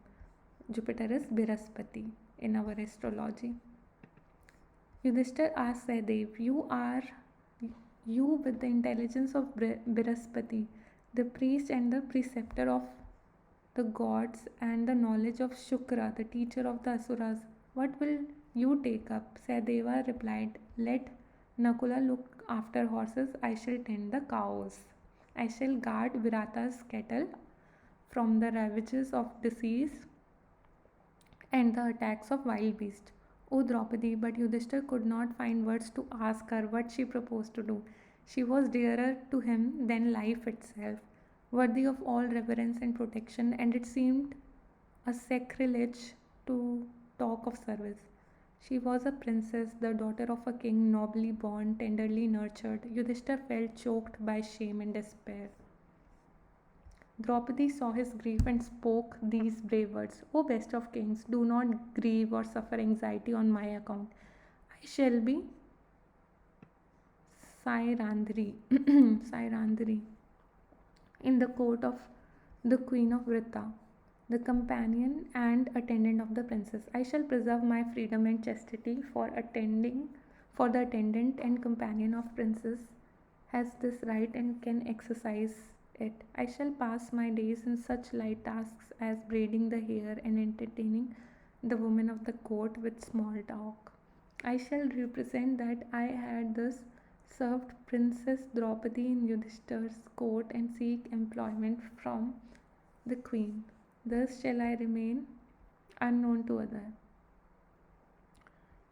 Jupiter is Brihaspati in our astrology." Yudhishthir asked Sahadev, "You with the intelligence of Brihaspati, the priest and the preceptor of the gods, and the knowledge of Shukra, the teacher of the Asuras, what will you take up?" Sahadeva replied, "Let Nakula look after horses, I shall tend the cows. I shall guard Virata's cattle from the ravages of disease and the attacks of wild beasts." O Draupadi, but Yudhishthir could not find words to ask her what she proposed to do. She was dearer to him than life itself, worthy of all reverence and protection, and it seemed a sacrilege to talk of service. She was a princess, the daughter of a king, nobly born, tenderly nurtured. Yudhishthir felt choked by shame and despair. Draupadi saw his grief and spoke these brave words, "O best of kings, do not grieve or suffer anxiety on my account. I shall be Sairandri, Sairandri in the court of the queen of Vrita, the companion and attendant of the princess. I shall preserve my freedom and chastity for the attendant and companion of princess has this right and can exercise it. I shall pass my days in such light tasks as braiding the hair and entertaining the women of the court with small talk. I shall represent that I had thus served Princess Draupadi in Yudhishthir's court and seek employment from the queen. Thus shall I remain unknown to others."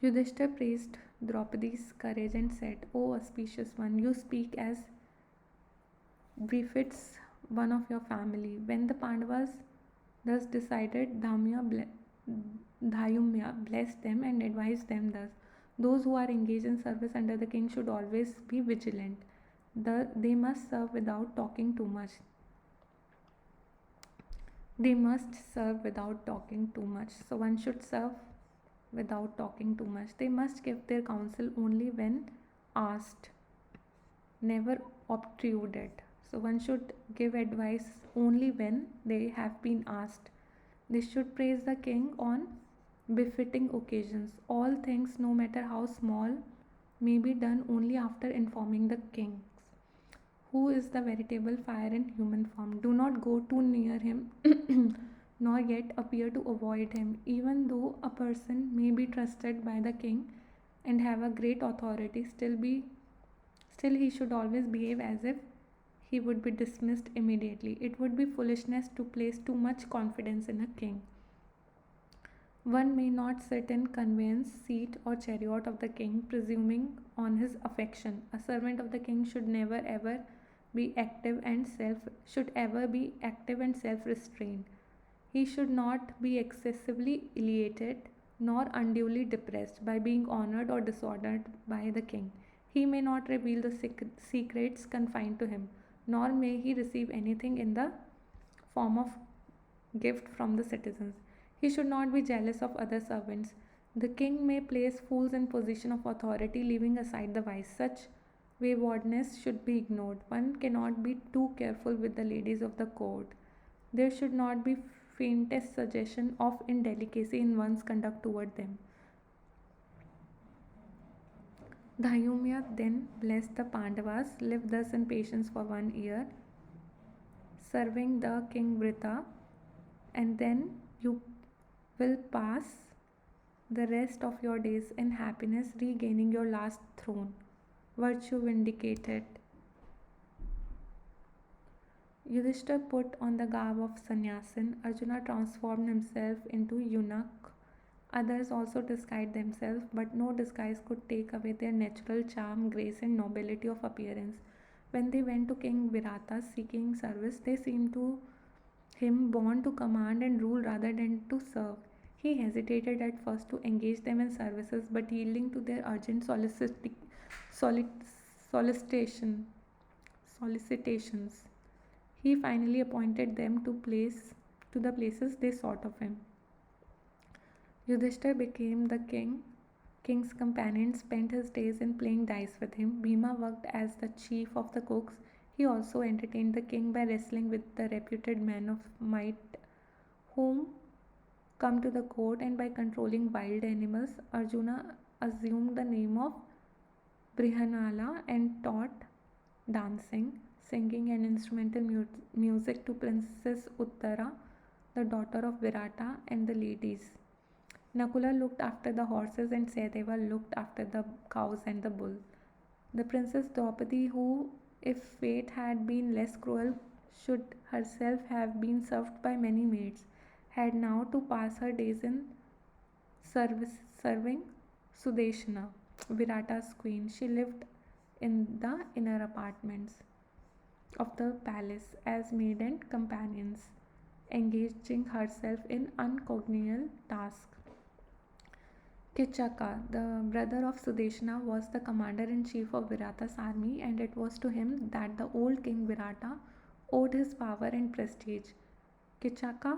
Yudhishthir praised Draupadi's courage and said, "O auspicious one, you speak as befits one of your family." When the Pandavas thus decided, Dhyumya blessed them and advised them thus: "Those who are engaged in service under the king should always be vigilant. They must serve without talking too much. They must serve without talking too much. So one should serve without talking too much. They must give their counsel only when asked, never obtruded. So one should give advice only when they have been asked. They should praise the king on befitting occasions. All things, no matter how small, may be done only after informing the king, who is the veritable fire in human form. Do not go too near him, nor yet appear to avoid him. Even though a person may be trusted by the king and have a great authority, still he should always behave as if he would be dismissed immediately. It would be foolishness to place too much confidence in a king. One may not sit in conveyance, seat, or chariot of the king, presuming on his affection. A servant of the king should ever be active and self-restrained. He should not be excessively elated nor unduly depressed by being honored or dishonored by the king. He may not reveal the secrets confined to him, nor may he receive anything in the form of gift from the citizens. He should not be jealous of other servants. The king may place fools in position of authority, leaving aside the wise. Such waywardness should be ignored. One cannot be too careful with the ladies of the court. There should not be faintest suggestion of indelicacy in one's conduct toward them. Dhyumya then blessed the Pandavas, lived thus in patience for 1 year, serving the king Vrita, and then you will pass the rest of your days in happiness, regaining your last throne, virtue vindicated. Yudhishthir put on the garb of sannyasin. Arjuna transformed himself into eunuch. Others also disguised themselves, but no disguise could take away their natural charm, grace, and nobility of appearance. When they went to King Virata seeking service, they seemed to him born to command and rule rather than to serve. He hesitated at first to engage them in services, but yielding to their urgent solicitation, solicitations. He finally appointed them to the places they sought of him. Yudhishthir became the king's companion, spent his days in playing dice with him. Bhima worked as the chief of the cooks. He also entertained the king by wrestling with the reputed men of might whom come to the court, and by controlling wild animals. Arjuna assumed the name of Brihanala and taught dancing, singing, and instrumental music to Princess Uttara, the daughter of Virata, and the ladies. Nakula looked after the horses, and Sahadeva looked after the cows and the bull. The Princess Draupadi, who, if fate had been less cruel, should herself have been served by many maids, had now to pass her days in serving Sudeshna, Virata's queen. She lived in the inner apartments of the palace as maid and companions, engaging herself in uncongenial tasks. Kichaka, the brother of Sudeshna, was the commander-in-chief of Virata's army, and it was to him that the old king Virata owed his power and prestige. Kichaka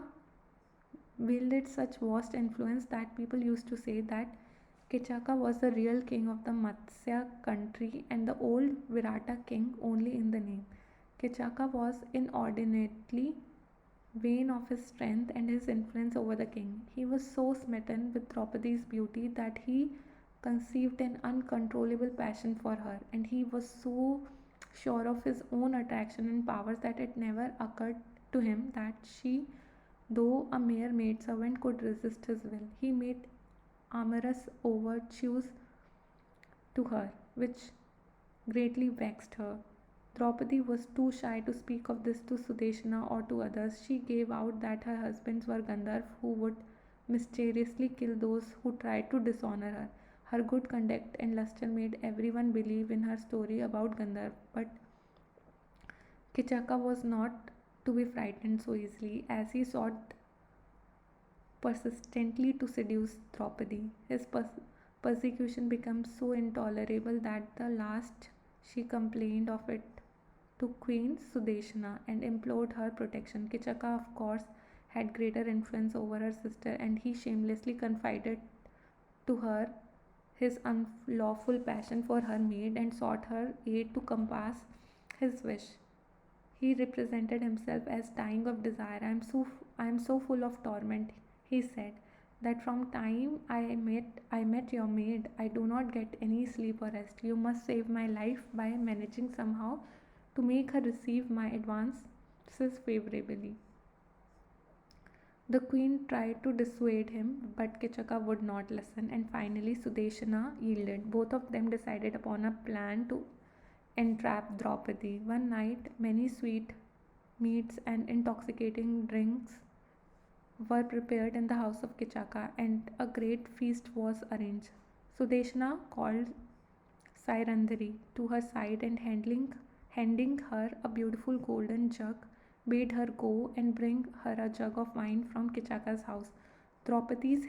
wielded such vast influence that people used to say that Kichaka was the real king of the Matsya country and the old Virata king only in the name. Kichaka was inordinately vain of his strength and his influence over the king. He was so smitten with Draupadi's beauty that he conceived an uncontrollable passion for her, and he was so sure of his own attraction and powers that it never occurred to him that she, though a mere maidservant, could resist his will. He made amorous overtures to her, which greatly vexed her. Draupadi was too shy to speak of this to Sudeshna or to others. She gave out that her husbands were Gandharv who would mysteriously kill those who tried to dishonor her. Her good conduct and luster made everyone believe in her story about Gandharv, but Kichaka was not to be frightened so easily, as he sought persistently to seduce Draupadi. His persecution became so intolerable that the last she complained of it to Queen Sudeshna and implored her protection. Kichaka, of course, had greater influence over her sister, and he shamelessly confided to her his unlawful passion for her maid and sought her aid to compass his wish. He represented himself as dying of desire. I am so full of torment, he said, that from time I met your maid, I do not get any sleep or rest. You must save my life by managing somehow to make her receive my advances favorably. The queen tried to dissuade him, but Kichaka would not listen, and finally Sudeshna yielded. Both of them decided upon a plan to entrap Draupadi. One night, many sweet meats and intoxicating drinks were prepared in the house of Kichaka, and a great feast was arranged. Sudeshna called Sairandhari to her side and handing her a beautiful golden jug, bade her go and bring her a jug of wine from Kichaka's house. Draupadi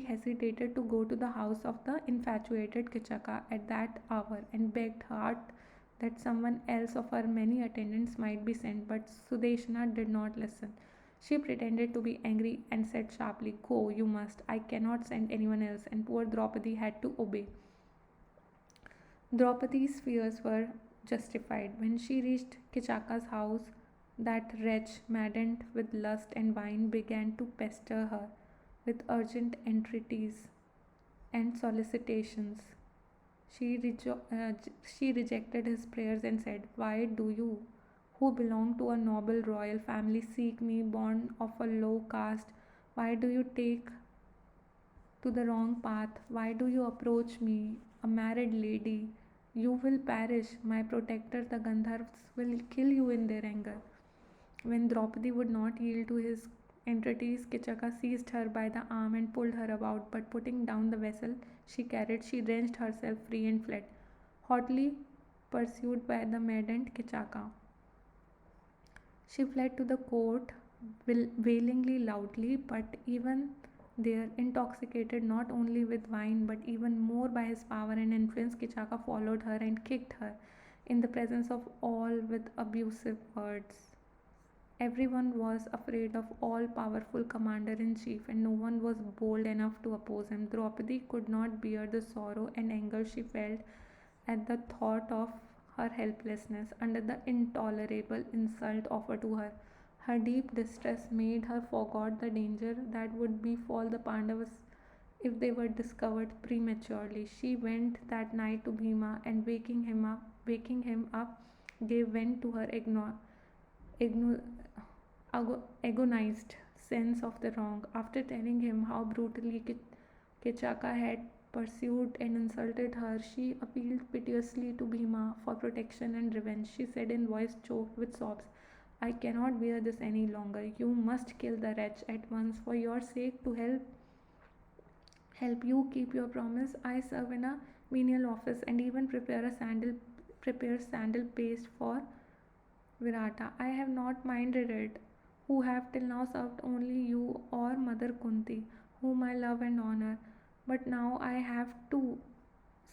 hesitated to go to the house of the infatuated Kichaka at that hour and begged hard that someone else of her many attendants might be sent, but Sudeshna did not listen. She pretended to be angry and said sharply, "Go, you must. I cannot send anyone else," and poor Draupadi had to obey. Draupadi's fears were justified. When she reached Kichaka's house, that wretch, maddened with lust and wine, began to pester her with urgent entreaties and solicitations. She rejected his prayers and said, "Why do you, who belong to a noble royal family, seek me, born of a low caste? Why do you take to the wrong path? Why do you approach me, a married lady? You will perish. My protector, the Gandharvs, will kill you in their anger." When Draupadi would not yield to his entreaties, Kichaka seized her by the arm and pulled her about, but putting down the vessel she carried, she wrenched herself free and fled, hotly pursued by the maddened Kichaka. She fled to the court, wailingly loudly, but even there, intoxicated not only with wine but even more by his power and influence. Kichaka followed her and kicked her in the presence of all with abusive words. Everyone was afraid of all powerful commander in chief, and no one was bold enough to oppose him. Draupadi could not bear the sorrow and anger she felt at the thought of her helplessness under the intolerable insult offered to her. Her deep distress made her forget the danger that would befall the Pandavas if they were discovered prematurely. She went that night to Bhima and waking him up, gave vent to her igno- agonized sense of the wrong. After telling him how brutally Kichaka had pursued and insulted her, she appealed piteously to Bhima for protection and revenge. She said in voice choked with sobs, I cannot bear this any longer. You must kill the wretch at once for your sake to help you keep your promise. I serve in a menial office and even prepare sandal paste for Virata. I have not minded it, who have till now served only you or Mother Kunti, whom I love and honor. But now I have to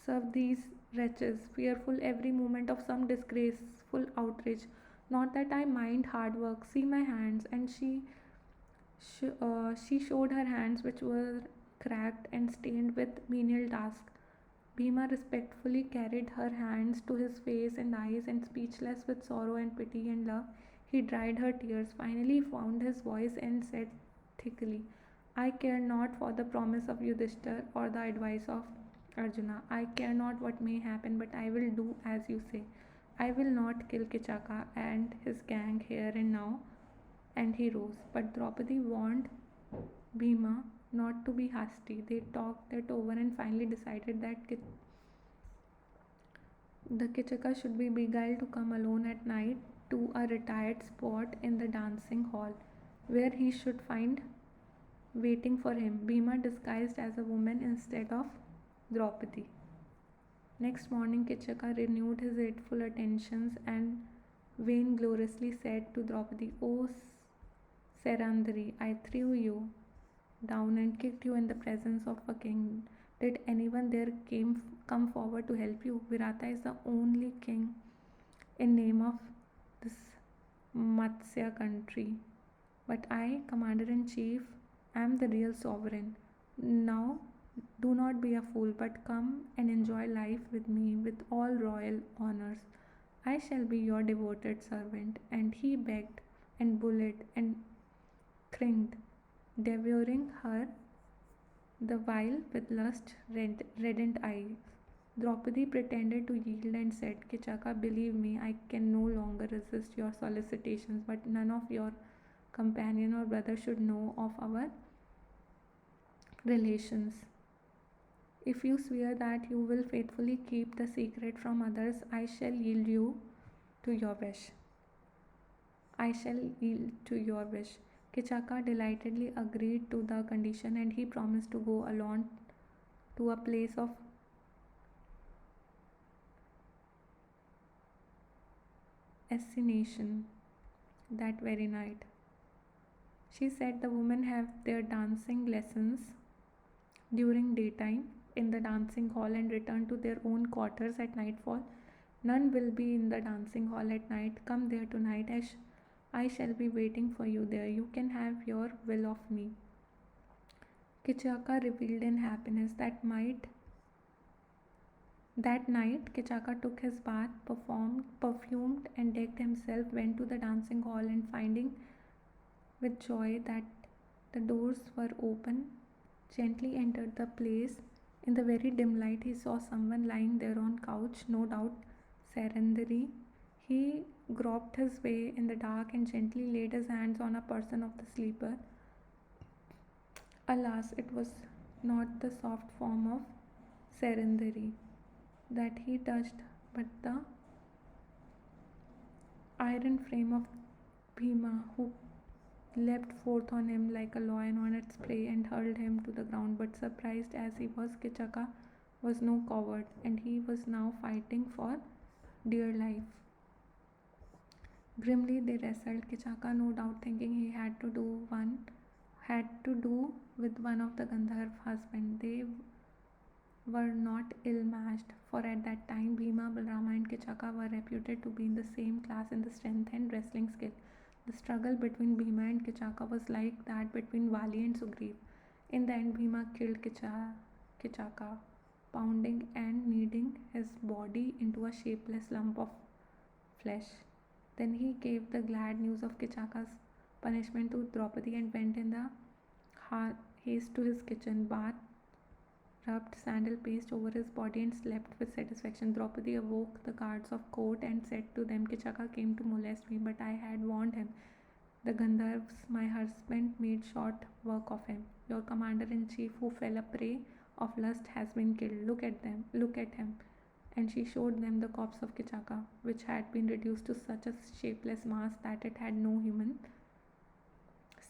serve these wretches, fearful every moment of some disgraceful outrage. Not that I mind hard work. See my hands, and she showed her hands, which were cracked and stained with menial task. Bhima respectfully carried her hands to his face and eyes, and speechless with sorrow and pity and love, he dried her tears. Finally, found his voice and said thickly, I care not for the promise of Yudhishthir or the advice of Arjuna. I care not what may happen, but I will do as you say. I will not kill Kichaka and his gang here and now. And he rose. But Draupadi warned Bhima not to be hasty. They talked it over and finally decided that the Kichaka should be beguiled to come alone at night to a retired spot in the dancing hall, where he should find waiting for him Bhima disguised as a woman instead of Draupadi. Next morning, Kichaka renewed his hateful attentions and vaingloriously said to Draupadi, O Sarandari, I threw you down and kicked you in the presence of a king. Did anyone there come forward to help you? Virata is the only king in name of this Matsya country. But I, Commander in Chief, am the real sovereign. Now, do not be a fool, but come and enjoy life with me with all royal honors. I shall be your devoted servant. And he begged and bullied and cringed, devouring her the while with lust reddened eyes. Draupadi pretended to yield and said, Kichaka, believe me, I can no longer resist your solicitations, but none of your companion or brother should know of our relations. If you swear that you will faithfully keep the secret from others, I shall yield to your wish. I shall yield to your wish. Kichaka delightedly agreed to the condition and he promised to go alone to a place of assignation that very night. She said the women have their dancing lessons during daytime in the dancing hall and return to their own quarters at nightfall. None will be in the dancing hall at night. Come there tonight as I shall be waiting for you there. You can have your will of me. Kichaka revealed in happiness that night, Kichaka took his bath, perfumed, and decked himself, went to the dancing hall, and finding with joy that the doors were open, gently entered the place. In the very dim light, he saw someone lying there on couch, no doubt Sarandari. He groped his way in the dark and gently laid his hands on a person of the sleeper. Alas, it was not the soft form of Sarandari that he touched, but the iron frame of Bhima, who leapt forth on him like a lion on its prey and hurled him to the ground. But surprised as he was, Kichaka was no coward, and he was now fighting for dear life. Grimly they wrestled, Kichaka no doubt thinking he had to do one had to do with one of the Gandharv husband. They were not ill-matched, for at that time Bhima, Balarama and Kichaka were reputed to be in the same class in the strength and wrestling skill. The struggle between Bhima and Kichaka was like that between Vali and Sugriv. In the end, Bhima killed Kichaka, pounding and kneading his body into a shapeless lump of flesh. Then he gave the glad news of Kichaka's punishment to Draupadi and went in the haste to his kitchen, bath, rubbed sandal paste over his body and slept with satisfaction. Draupadi awoke the guards of court and said to them, Kichaka came to molest me, but I had warned him. The Gandharvs, my husband, made short work of him. Your commander-in-chief, who fell a prey of lust, has been killed. Look at them, look at him. And she showed them the corpse of Kichaka, which had been reduced to such a shapeless mass that it had no human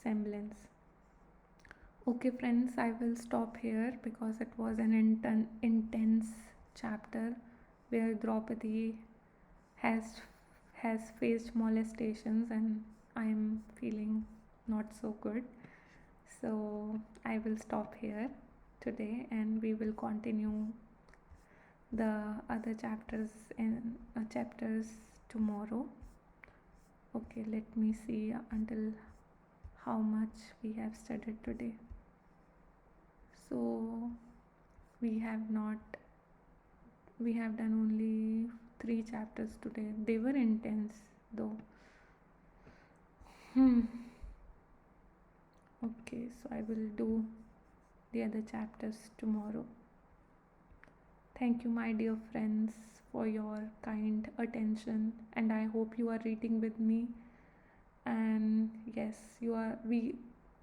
semblance. Okay friends, I will stop here because it was an intense chapter where Draupadi has faced molestations and I am feeling not so good. So I will stop here today and we will continue the other chapters tomorrow. Okay, let me see until how much we have studied today. So we have done only 3 chapters today. They were intense though. Okay, so I will do the other chapters tomorrow. Thank you, my dear friends, for your kind attention, and I hope you are reading with me. And yes, we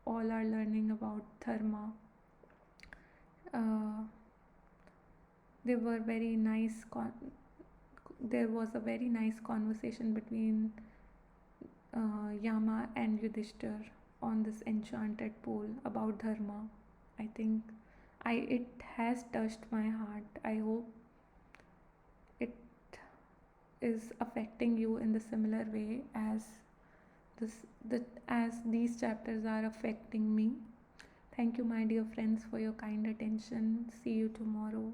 all are learning about dharma. There was a very nice conversation between Yama and Yudhishthir on this enchanted pool about dharma. I think it has touched my heart. I hope it is affecting you in the similar way as these chapters are affecting me. Thank you, my dear friends, for your kind attention. See you tomorrow.